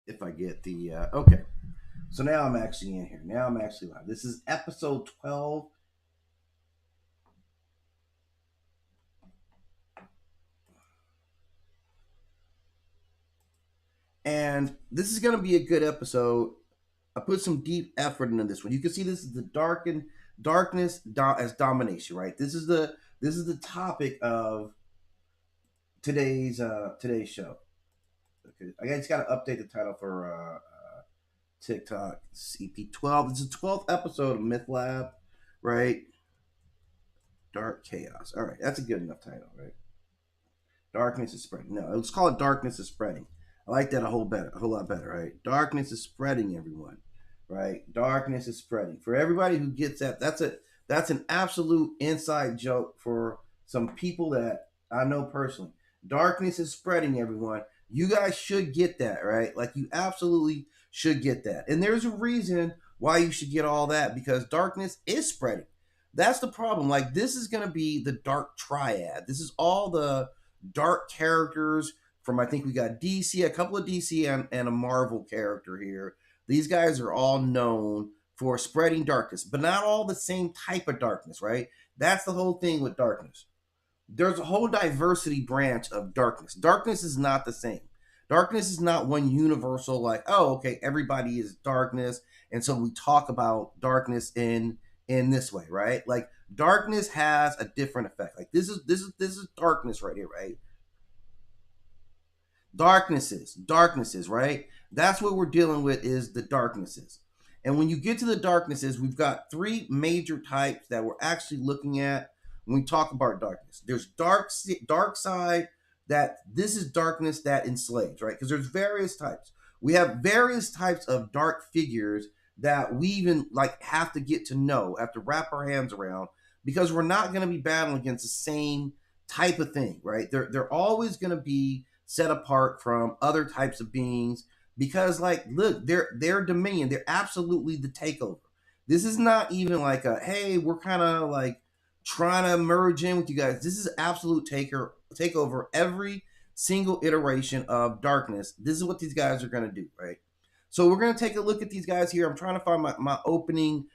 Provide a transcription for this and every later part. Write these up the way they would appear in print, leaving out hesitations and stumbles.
if I get the okay. So now I'm actually in here. Now I'm actually live. This is episode 12. And this is going to be a good episode. I put some deep effort into this one. You can see this is the as domination, right? This is the topic of today's show. Okay, I just got to update the title for TikTok. CP12. This is the 12th episode of Mythlab, right? Dark Chaos. All right, that's a good enough title, right? Darkness is spreading. No, let's call it Darkness is Spreading. I like that a whole lot better, right? Darkness is spreading, everyone. Right? Darkness is spreading. For everybody who gets that, that's an absolute inside joke for some people that I know personally. Darkness is spreading, everyone. You guys should get that, right? Like you absolutely should get that. And there's a reason why you should get all that because darkness is spreading. That's the problem. Like this is going to be the dark triad. This is all the dark characters from I think we got DC, a couple of DC and a Marvel character here. These guys are all known for spreading darkness, but not all the same type of darkness, right? That's the whole thing with darkness. There's a whole diversity branch of darkness. Darkness is not the same. Darkness is not one universal, like, oh, okay, everybody is darkness. And so we talk about darkness in this way, right? Like darkness has a different effect. Like this is darkness right here, right? Darknesses, right? That's what we're dealing with is the darknesses. And when you get to the darknesses, we've got three major types that we're actually looking at when we talk about darkness. There's dark side, that this is darkness that enslaves, right? Because there's various types. We have various types of dark figures that we even like have to get to know, have to wrap our hands around, because we're not going to be battling against the same type of thing, right? They're always going to be set apart from other types of beings because like look, they're dominion, they're absolutely the takeover. This is not even like a hey, we're kind of like trying to merge in with you guys. This is absolute takeover every single iteration of darkness. This is what these guys are going to do, right? So we're going to take a look at these guys here. I'm trying to find my opening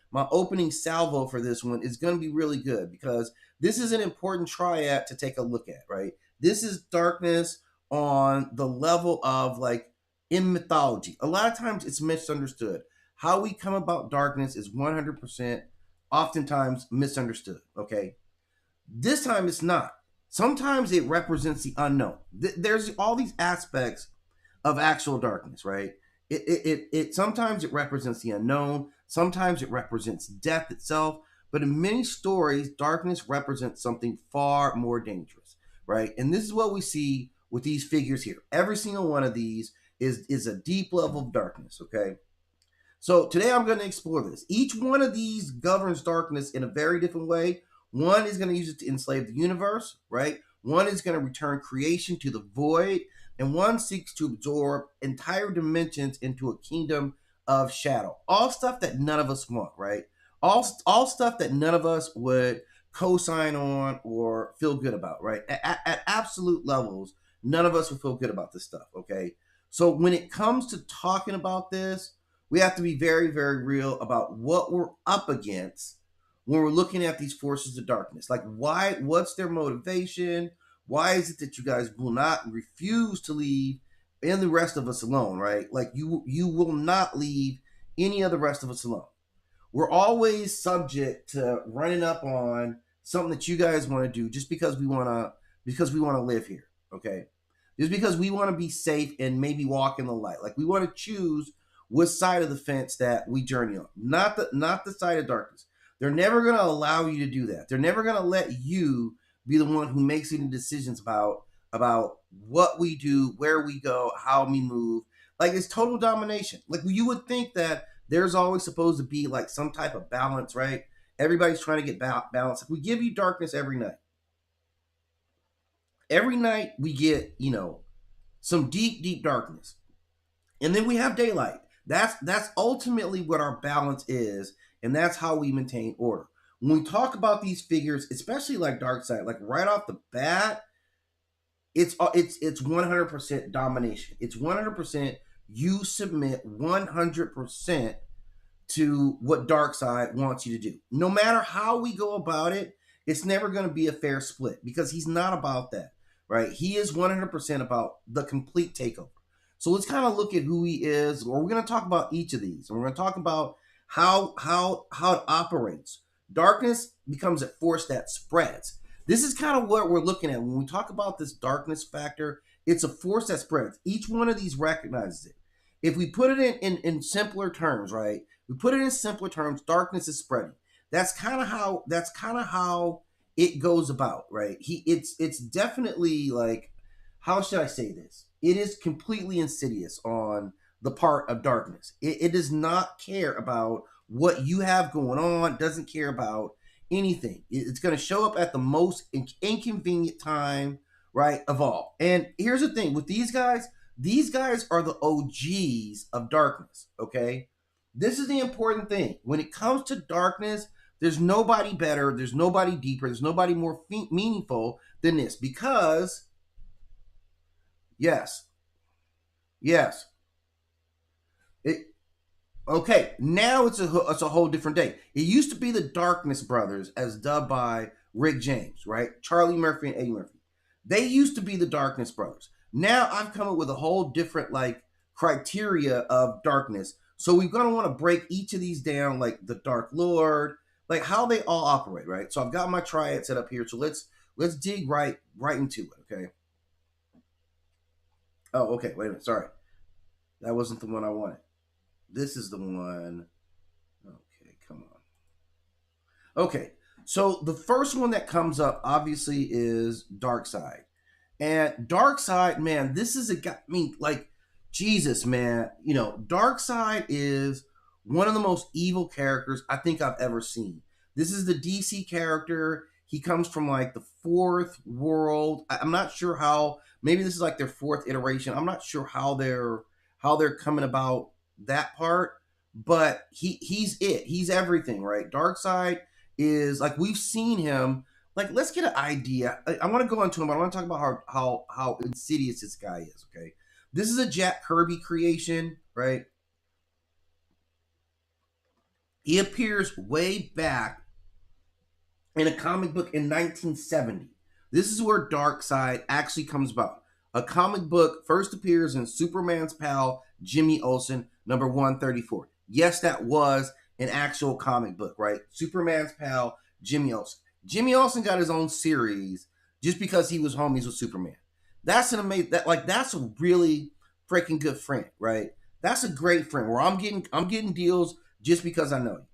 salvo for this one is going to be really good because this is an important triad to take a look at, right? This is darkness on the level of like in mythology. A lot of times it's misunderstood. How we come about darkness is 100% oftentimes misunderstood, okay? This time it's not. Sometimes it represents the unknown. There's all these aspects of actual darkness, right? It sometimes it represents the unknown, sometimes it represents death itself, but in many stories, darkness represents something far more dangerous, right? And this is what we see with these figures here. Every single one of these is a deep level of darkness, okay? So today I'm going to explore this. Each one of these governs darkness in a very different way. One is going to use it to enslave the universe, right? One is going to return creation to the void, and one seeks to absorb entire dimensions into a kingdom of shadow. All stuff that none of us want, right? All stuff that none of us would co-sign on or feel good about, right? At absolute levels, none of us would feel good about this stuff, okay? So when it comes to talking about this, we have to be very, very real about what we're up against when we're looking at these forces of darkness. Like, why? What's their motivation? Why is it that you guys will not refuse to leave and the rest of us alone? Right? Like, you will not leave any of the rest of us alone. We're always subject to running up on something that you guys want to do just because we want to live here. Okay, just because we want to be safe and maybe walk in the light. Like we want to choose what side of the fence that we journey on, not the side of darkness. They're never going to allow you to do that. They're never going to let you be the one who makes any decisions about what we do, where we go, how we move. Like it's total domination. Like you would think that there's always supposed to be like some type of balance, right? Everybody's trying to get balance. We give you darkness every night. Every night we get, some deep, deep darkness. And then we have daylight. That's ultimately what our balance is, and that's how we maintain order. When we talk about these figures, especially like Darkseid, like right off the bat, it's 100% domination. It's 100% you submit 100% to what Darkseid wants you to do. No matter how we go about it, it's never going to be a fair split because he's not about that, right? He is 100% about the complete takeover. So let's kind of look at who he is, or we're going to talk about each of these, and we're going to talk about how it operates. Darkness becomes a force that spreads. This is kind of what we're looking at when we talk about this darkness factor. It's a force that spreads. Each one of these recognizes it. If we put it in simpler terms, right? We put it in simpler terms, darkness is spreading. That's kind of how it goes about, right? It's definitely like, how should I say this? It is completely insidious on the part of darkness. It does not care about what you have going on, doesn't care about anything. It's going to show up at the most inconvenient time, right, of all. And here's the thing with these guys are the OGs of darkness, okay? This is the important thing. When it comes to darkness, there's nobody better, there's nobody deeper, there's nobody more meaningful than this because, yes, okay, now it's a whole different day. It used to be the Darkness Brothers, as dubbed by Rick James, right? Charlie Murphy and Eddie Murphy. They used to be the Darkness Brothers. Now I've come up with a whole different like criteria of darkness. So we're gonna want to break each of these down, like the Dark Lord, like how they all operate, right? So I've got my triad set up here. So let's dig right into it, okay? Oh, okay. Wait a minute. Sorry, that wasn't the one I wanted. This is the one. Okay, come on. Okay, so the first one that comes up obviously is Darkseid. And Darkseid, man, this is a guy, I mean, like, Jesus, man. You know, Darkseid is one of the most evil characters I think I've ever seen. This is the DC character. He comes from like the Fourth World. I'm not sure how. Maybe this is like their fourth iteration. I'm not sure how they're coming about that part, but he's it. He's everything, right? Darkseid is like we've seen him. Like, let's get an idea. I want to go into him, but I want to talk about how insidious this guy is. Okay, this is a Jack Kirby creation, right? He appears way back in a comic book in 1970. This is where Darkseid actually comes about. A comic book first appears in Superman's pal Jimmy Olsen, number 134. Yes, that was an actual comic book, right? Superman's pal Jimmy Olsen. Jimmy Olsen got his own series just because he was homies with Superman. That's an amazing that's a really freaking good friend, right? That's a great friend where I'm getting deals just because I know you.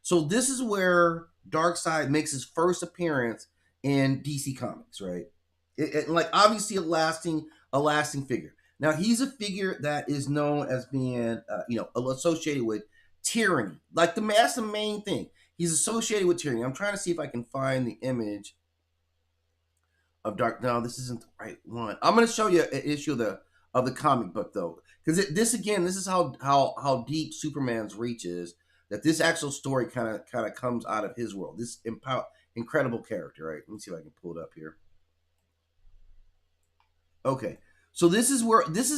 So this is where Darkseid makes his first appearance in DC Comics, right? Like obviously a lasting figure. Now he's a figure that is known as being associated with tyranny. Like that's the main thing. He's associated with tyranny. I'm trying to see if I can find the image of Dark. No, this isn't the right one. I'm going to show you an issue of the comic book though, because this is how deep Superman's reach is. That this actual story kind of comes out of his world. This incredible character, right? Let me see if I can pull it up here. Okay, so this is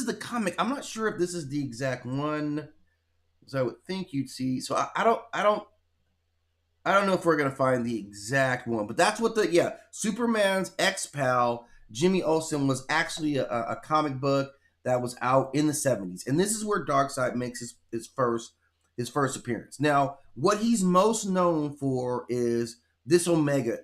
the comic. I'm not sure if this is the exact one, as I would think you'd see. So I don't know if we're gonna find the exact one, but that's what Superman's ex-pal Jimmy Olsen was actually a comic book that was out in the 70s, and this is where Darkseid makes his first appearance. Now, what he's most known for is this omega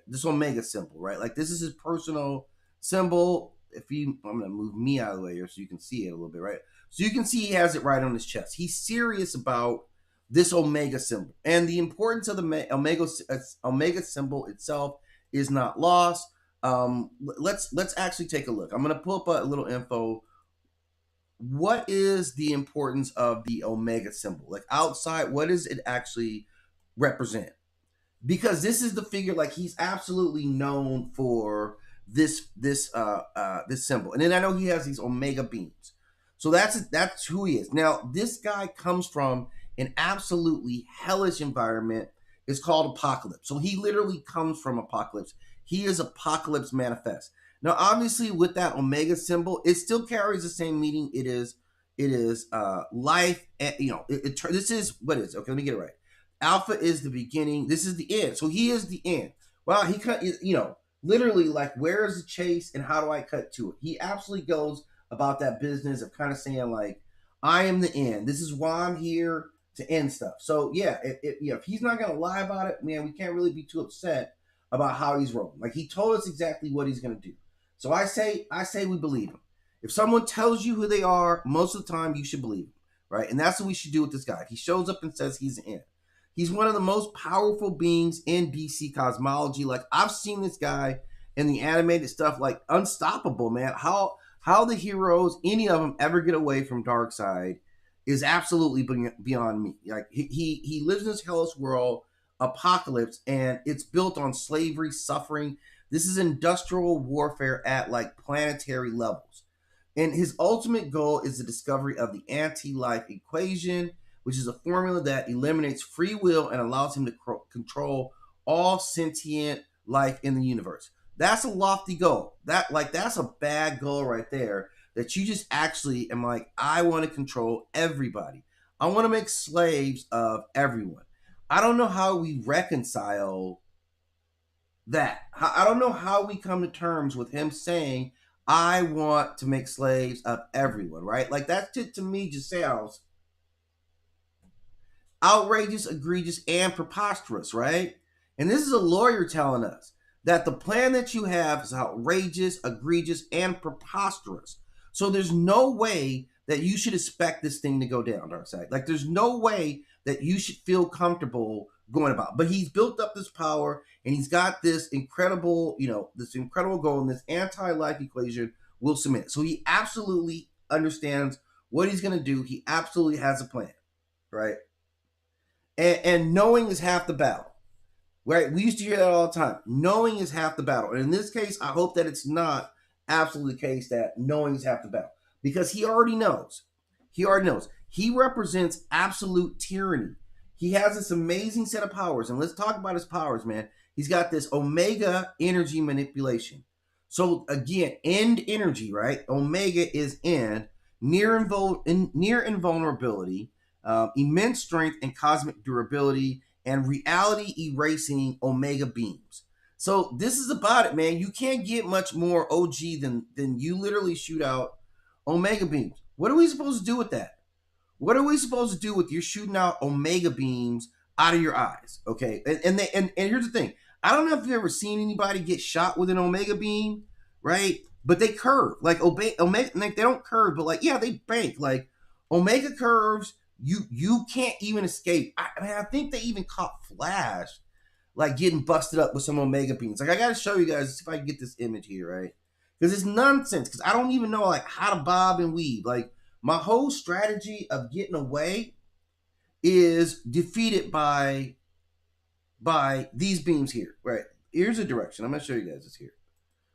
symbol, right? Like this is his personal symbol. I'm gonna move me out of the way here so you can see it a little bit, right? So you can see he has it right on his chest. He's serious about this omega symbol, and the importance of the omega symbol itself is not lost. Let's actually take a look. I'm gonna pull up a little info. What is the importance of the omega symbol? Like outside, what does it actually represent? Because this is the figure, like he's absolutely known for this symbol. And then I know he has these omega beams. So that's who he is. Now, this guy comes from an absolutely hellish environment. It's called Apocalypse. So he literally comes from Apocalypse. He is Apocalypse manifest. Now, obviously, with that omega symbol, it still carries the same meaning. It is It is life. And, this is what is okay. Let me get it right. Alpha is the beginning. This is the end. So he is the end. Well, he cut. Literally, like, where is the chase and how do I cut to it? He absolutely goes about that business of kind of saying like, I am the end. This is why I'm here to end stuff. So yeah, if he's not gonna lie about it, man, we can't really be too upset about how he's rolling. Like, he told us exactly what he's gonna do. So I say we believe him. If someone tells you who they are, most of the time you should believe them, right? And that's what we should do with this guy. If he shows up and says he's in, he's one of the most powerful beings in DC cosmology. Like, I've seen this guy in the animated stuff, like unstoppable, man. How the heroes, any of them, ever get away from Darkseid is absolutely beyond me. Like, he lives in this hellish world, apocalypse, and it's built on slavery, suffering. This is industrial warfare at like planetary levels. And his ultimate goal is the discovery of the anti-life equation, which is a formula that eliminates free will and allows him to control all sentient life in the universe. That's a lofty goal. That's a bad goal right there. That you just actually am like, I want to control everybody. I want to make slaves of everyone. I don't know how we reconcile that. I don't know how we come to terms with him saying, I want to make slaves of everyone, right? Like, that to me just sounds outrageous, egregious, and preposterous, right? And this is a lawyer telling us that the plan that you have is outrageous, egregious, and preposterous. So there's no way that you should expect this thing to go down, Darkseid. Like, there's no way that you should feel comfortable going about. But he's built up this power, and he's got this incredible, this incredible goal, and this anti-life equation will submit. So he absolutely understands what he's going to do. He absolutely has a plan, right? And knowing is half the battle. Right? We used to hear that all the time. Knowing is half the battle. And in this case, I hope that it's not absolutely the case that knowing is half the battle. Because he already knows. He already knows. He represents absolute tyranny. He has this amazing set of powers. And let's talk about his powers, man. He's got this Omega energy manipulation. So again, end energy, right? Omega is end, near invulnerability, immense strength and cosmic durability, and reality erasing Omega beams. So this is about it, man. You can't get much more OG than you literally shoot out Omega beams. What are we supposed to do with that? What are we supposed to do with you shooting out Omega beams out of your eyes? Okay, and here's the thing. I don't know if you've ever seen anybody get shot with an Omega beam, right? But they curve. Like, Omega, like, they don't curve, but like, yeah, they bank. Like, Omega curves, you can't even escape. I think they even caught Flash like getting busted up with some Omega beams. Like, I gotta show you guys, see if I can get this image here, right? Because it's nonsense. Because I don't even know like how to bob and weave. Like, my whole strategy of getting away is defeated by these beams here, right? Here's a direction. I'm gonna show you guys this here.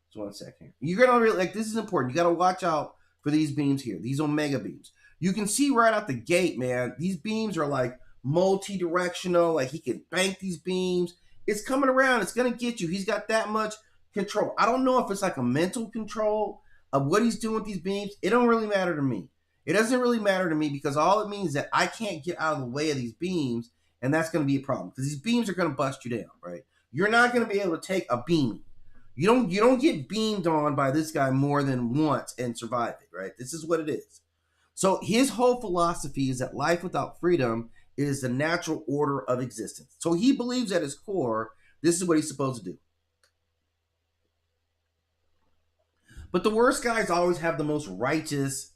Just 1 second. You're gonna really, like, this is important. You gotta watch out for these beams here, these Omega beams. You can see right out the gate, man, these beams are like multi-directional. Like, he can bank these beams. It's coming around. It's going to get you. He's got that much control. I don't know if it's like a mental control of what he's doing with these beams. It don't really matter to me. It doesn't really matter to me because all it means is that I can't get out of the way of these beams, and that's going to be a problem because these beams are going to bust you down, right? You're not going to be able to take a beam. You don't get beamed on by this guy more than once and survive it, right? This is what it is. So his whole philosophy is that life without freedom is the natural order of existence. So he believes at his core, this is what he's supposed to do. But the worst guys always have the most righteous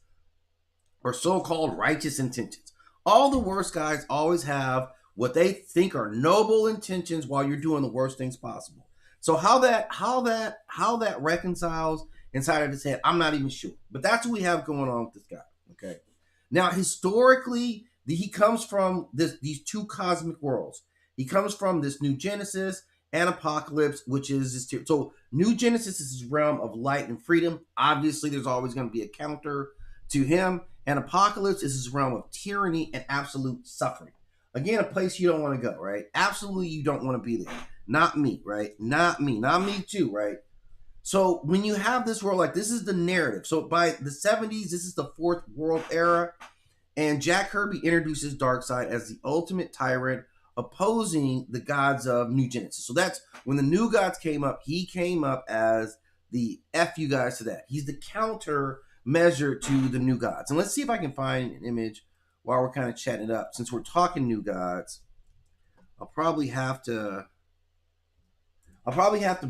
or so-called righteous intentions. All the worst guys always have what they think are noble intentions while you're doing the worst things possible. So how that reconciles inside of his head, I'm not even sure. But that's what we have going on with this guy. Okay. Now, historically, he comes from these two cosmic worlds. He comes from this New Genesis and Apocalypse, which is this. So, New Genesis is his realm of light and freedom. Obviously, there's always going to be a counter to him. And Apocalypse is his realm of tyranny and absolute suffering. Again, a place you don't want to go, right? Absolutely, you don't want to be there. Not me, right? Not me. Not me too, right? So when you have this world, like, this is the narrative. So by the 70s, this is the Fourth World era, and Jack Kirby introduces Darkseid as the ultimate tyrant, opposing the gods of New Genesis. So that's when the new gods came up. He came up as the F you guys to that. He's the counter measure to the new gods. And let's see if I can find an image while we're kind of chatting it up. Since we're talking new gods, I'll probably have to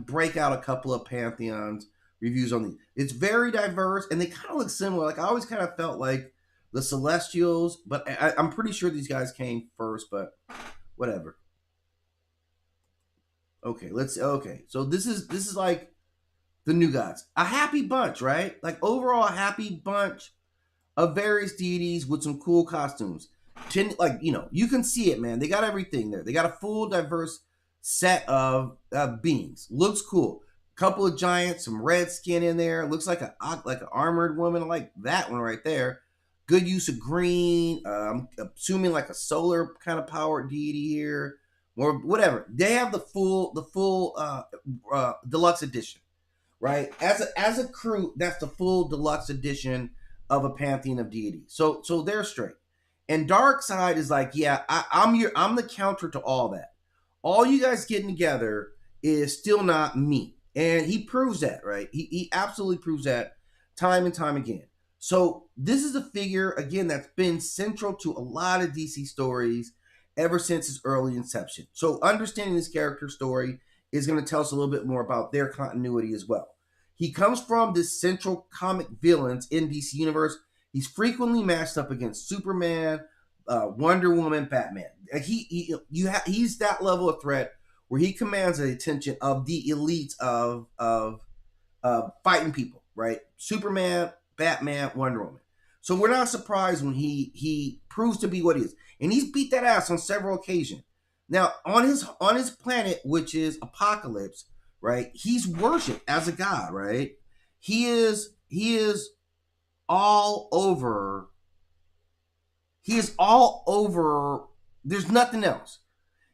break out a couple of Pantheons reviews on these. It's very diverse, and they kind of look similar. Like, I always kind of felt like the Celestials, but I'm pretty sure these guys came first, but whatever. Okay, so this is like the new gods. A happy bunch, right? Like, overall, a happy bunch of various deities with some cool costumes. Like, you can see it, man. They got everything there. They got a full, diverse set of beings. Looks cool. Couple of giants, some red skin in there. Looks like an armored woman. I like that one right there. Good use of green. I'm assuming like a solar kind of powered deity here, or whatever. They have the full deluxe edition, right? As a crew, that's the full deluxe edition of a pantheon of deities. So they're straight. And Darkseid is like, yeah, I'm the counter to all that. All you guys getting together is still not me. And he proves that, right? He absolutely proves that time and time again. So this is a figure, again, that's been central to a lot of DC stories ever since its early inception. So understanding this character story is going to tell us a little bit more about their continuity as well. He comes from this central comic villains in DC Universe. He's frequently matched up against Superman, Wonder Woman, Batman. He's that level of threat where he commands the attention of the elites of fighting people, right? Superman, Batman, Wonder Woman. So we're not surprised when he proves to be what he is, and he's beat that ass on several occasions. Now on his planet, which is Apocalypse, right? He's worshipped as a god, right? He is all over. He is all over. There's nothing else.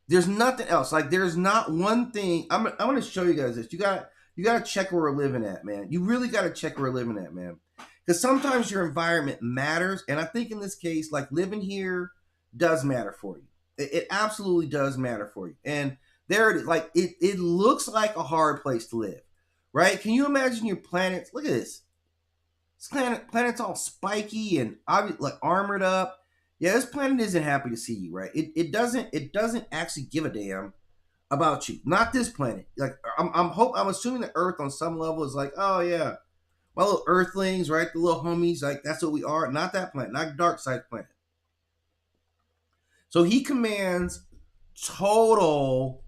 There's nothing else. Like, there's not one thing. I'm gonna show you guys this. You gotta check where we're living at, man. You really gotta check where we're living at, man. Because sometimes your environment matters, and I think in this case, like, living here does matter for you. It absolutely does matter for you. And there it is. Like, it looks like a hard place to live, right? Can you imagine your planets? Look at this. This planet's all spiky and like armored up. Yeah, this planet isn't happy to see you, right? It doesn't actually give a damn about you. Not this planet. Like, I'm assuming the Earth on some level is like, oh yeah, my little Earthlings, right? The little homies, like, that's what we are. Not that planet. Not Darkseid's planet. So he commands total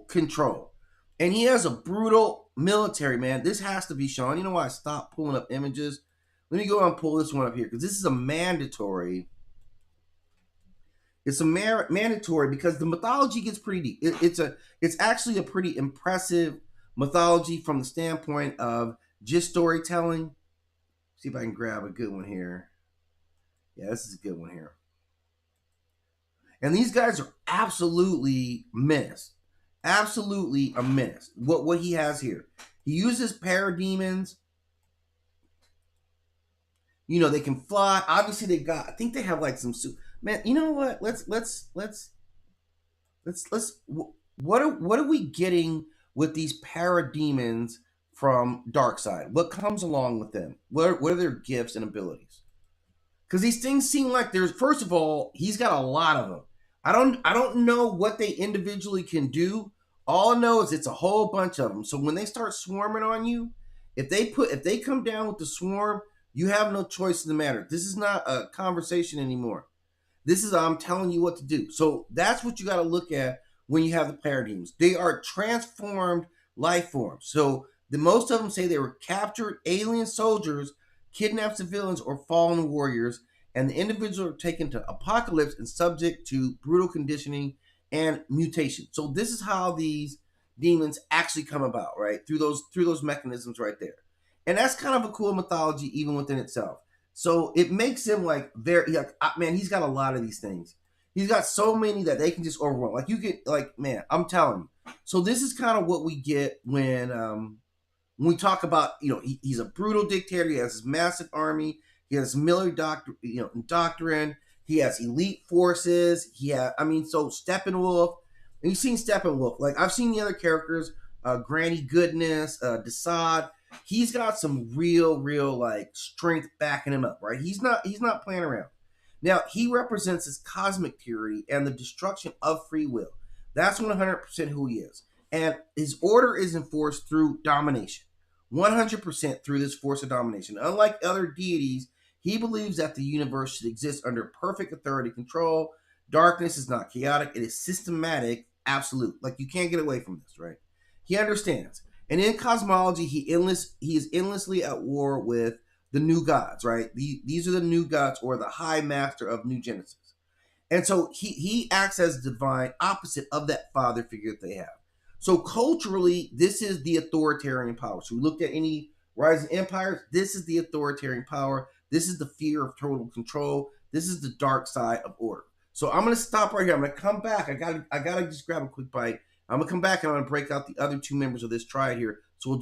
control, and he has a brutal military, man. This has to be shown. You know why I stopped pulling up images? Let me go and pull this one up here, because this is a mandatory. It's a mandatory because the mythology gets pretty deep. It's actually a pretty impressive mythology from the standpoint of just storytelling. See if I can grab a good one here. Yeah, this is a good one here. And these guys are absolutely menace. Absolutely a menace. What he has here. He uses parademons. You know, they can fly. Obviously, I think they have like some suit. Man, you know what? Let's what are we getting with these parademons from Darkseid? What comes along with them? What are their gifts and abilities? Because these things seem like there's, first of all, he's got a lot of them. I don't know what they individually can do. All I know is it's a whole bunch of them. So when they start swarming on you, if they come down with the swarm, you have no choice in the matter. This is not a conversation anymore. This is, I'm telling you what to do. So that's what you got to look at when you have the parademons. They are transformed life forms. So most of them say they were captured alien soldiers, kidnapped civilians, or fallen warriors, and the individuals are taken to Apocalypse and subject to brutal conditioning and mutation. So this is how these demons actually come about, right? Through those mechanisms right there. And that's kind of a cool mythology even within itself. So it makes him like man, he's got a lot of these things. He's got so many that they can just overwhelm. Like, you get, like, man, I'm telling you, So this is kind of what we get when we talk about, he's a brutal dictator. He has his massive army. He has military doctrine. He has elite forces. So Steppenwolf. And you've seen Steppenwolf. Like, I've seen the other characters, Granny Goodness, Desaad. He's got some real like strength backing him up, right? He's not playing around. Now, he represents his cosmic purity and the destruction of free will. That's 100% who he is. And his order is enforced through domination. 100% through this force of domination. Unlike other deities, he believes that the universe should exist under perfect authority control. Darkness is not chaotic, it is systematic, absolute. Like, you can't get away from this, right? He understands. And in cosmology, he is endlessly at war with the new gods, right? These are the new gods, or the high master of New Genesis. And so he acts as divine opposite of that father figure that they have. So culturally, this is the authoritarian power. So we looked at any rising empires. This is the authoritarian power. This is the fear of total control. This is the dark side of order. So I'm going to stop right here. I'm going to come back. I gotta just grab a quick bite. I'm going to come back and I'm going to break out the other two members of this triad here. So we'll